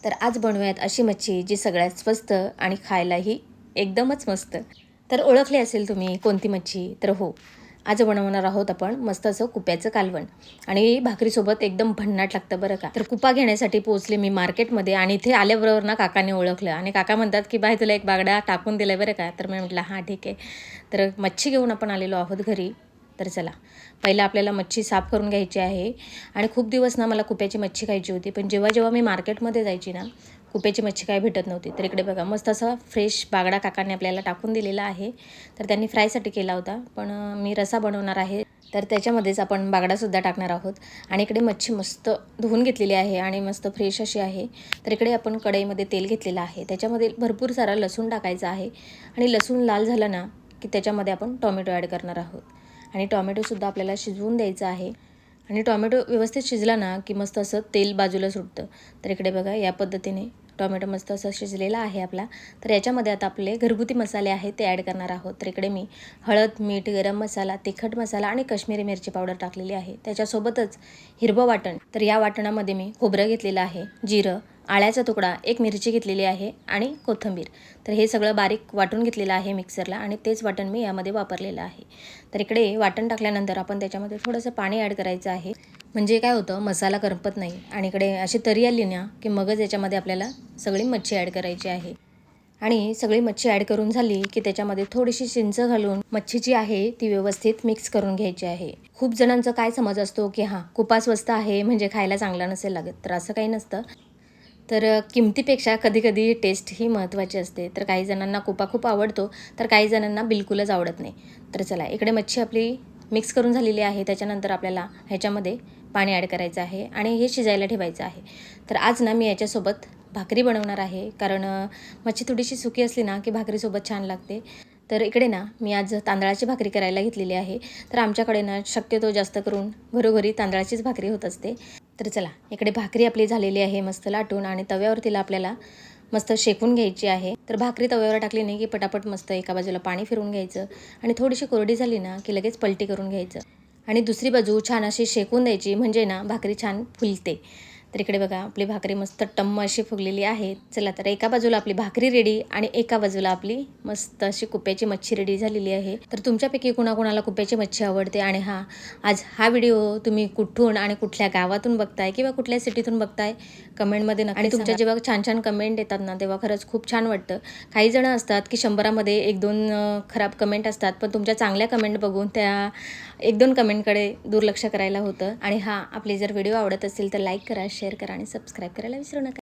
तर आज बनवूयात अशी मच्छी जी सगळ्यात स्वस्त आणि खायलाही एकदमच मस्त. तर ओळखली असेल तुम्ही कोणती मच्छी? तर हो, आज बनवणार आहोत आपण मस्त असं कुप्याचं कालवण आणि भाकरीसोबत एकदम भन्नाट लागतं बरं का. तर कुपा घेण्यासाठी पोहोचले मी मार्केटमध्ये आणि इथे आल्याबरोबर ना काकाने ओळखलं आणि काका म्हणतात की बाई तुला एक बागडा टाकून दिलाय बरं का. तर मी म्हटलं हां ठीक आहे. तर मच्छी घेऊन आपण आलेलो आहोत घरी. तर चला, पहिलं आपल्याला मच्छी साफ करून घ्यायची आहे. आणि खूप दिवस ना मला कुप्याची मच्छी खायची होती, पण जेव्हा जेव्हा मी मार्केटमध्ये जायची ना कुप्याची मच्छी काय भेटत नव्हती. तर इकडे बघा मस्त असा फ्रेश बागडा काकाने आपल्याला टाकून दिलेला आहे. तर त्यांनी फ्रायसाठी केला होता, पण मी रसा बनवणार आहे. तर त्याच्यामध्येच आपण बागडासुद्धा टाकणार आहोत. आणि इकडे मच्छी मस्त धुवून घेतलेली आहे आणि मस्त फ्रेश अशी आहे. तर इकडे आपण कढईमध्ये तेल घेतलेलं आहे, त्याच्यामध्ये भरपूर सारा लसूण टाकायचा आहे. आणि लसूण लाल झालं ना की त्याच्यामध्ये आपण टोमॅटो ॲड करणार आहोत. आणि टोमॅटोसुद्धा आपल्याला शिजवून द्यायचं आहे. आणि टोमॅटो व्यवस्थित शिजला ना की मस्त असं तेल बाजूला सुटतं. तर इकडे बघा या पद्धतीने टोमॅटो मस्त असं शिजलेला आहे आपला. तर याच्यामध्ये आता आपले घरगुती मसाले आहेत ते ॲड करणार आहोत. तर इकडे मी हळद, मीठ, गरम मसाला, तिखट मसाला आणि काश्मीरी मिरची पावडर टाकलेली आहे. त्याच्यासोबतच हिरवं वाटण. तर या वाटणामध्ये मी खोबरं घेतलेलं आहे, जिरं, आळ्याचा तुकडा, एक मिरची घेतलेली आहे आणि कोथिंबीर. तर हे सगळं बारीक वाटून घेतलेलं आहे मिक्सरला आणि तेच वाटण मी यामध्ये वापरलेलं आहे. तर इकडे वाटण टाकल्यानंतर आपण त्याच्यामध्ये थोडंसं पाणी ॲड करायचं आहे, म्हणजे काय होतं मसाला करपत नाही. आणि इकडे अशी तरी आली ना की मगच याच्यामध्ये आपल्याला सगळी मच्छी ॲड करायची आहे. आणि सगळी मच्छी ॲड करून झाली की त्याच्यामध्ये थोडीशी चिंच घालून मच्छी जी आहे ती व्यवस्थित मिक्स करून घ्यायची आहे. खूप जणांचा काय समज असतो की हां कुपा स्वस्त आहे म्हणजे खायला चांगला नसेल लागत, तर असं काही नसतं. तर किमतीपेक्षा कधी-कधी टेस्ट ही महत्त्वाची असते. तर काही जणांना कुपा खूप आवडतो, तर काही जणांना बिलकुलच आवडत नाही. तर चला, इकडे मच्छी आपली मिक्स करून झालेली आहे. त्याच्यानंतर आपल्याला ह्याच्यामध्ये पाणी ॲड करायचं आहे आणि हे शिजायला ठेवायचं आहे. तर आज ना मी याच्यासोबत भाकरी बनवणार आहे, कारण मच्छी थोडीशी सुकी असली ना की भाकरीसोबत छान लागते. तर इकडे ना मी आज तांदळाची भाकरी करायला घेतलेली आहे. तर आमच्याकडे ना शक्यतो जास्त करून घरोघरी तांदळाचीच भाकरी होत असते. तर चला, इकडे भाकरी आपली झालेली आहे मस्त लाटून आणि तव्यावर तिला आपल्याला मस्त शेकून घ्यायची आहे. तर भाकरी तव्यावर टाकली नाही की पटापट मस्त एका बाजूला पाणी फिरवून घ्यायचं आणि थोडीशी कोरडी झाली ना की लगेच पलटी करून घ्यायचं आणि दुसरी बाजू छान अशी शेकून द्यायची, म्हणजे ना भाकरी छान फुलते. तर इकडे बघा आपली भाकरी मस्त टम्म अशी फुगलेली आहे. चला, तर एका बाजूला आपली भाकरी रेडी आणि एका बाजूला आपली मस्त अशी कुप्याची मच्छी रेडी झालेली आहे. तर तुमच्यापैकी कुणाकुणाला कुप्याची मच्छी आवडते आणि आज हा व्हिडिओ तुम्ही कुठून आणि कुठल्या गावातून बघताय किंवा कुठल्या सिटीतून बघताय कमेंटमध्ये नक्की. आणि तुमच्या जेव्हा छान छान कमेंट येतात ना तेव्हा खरंच खूप छान वाटतं. काही जणं असतात की 100मध्ये 1-2 खराब कमेंट असतात, पण तुमच्या चांगल्या कमेंट बघून त्या 1-2 कमेंटकडे दुर्लक्ष करायला होतं. आणि आपले जर व्हिडिओ आवडत असेल तर लाईक करा, शेअर करा आणि सबस्क्राईब करायला विसरू नका.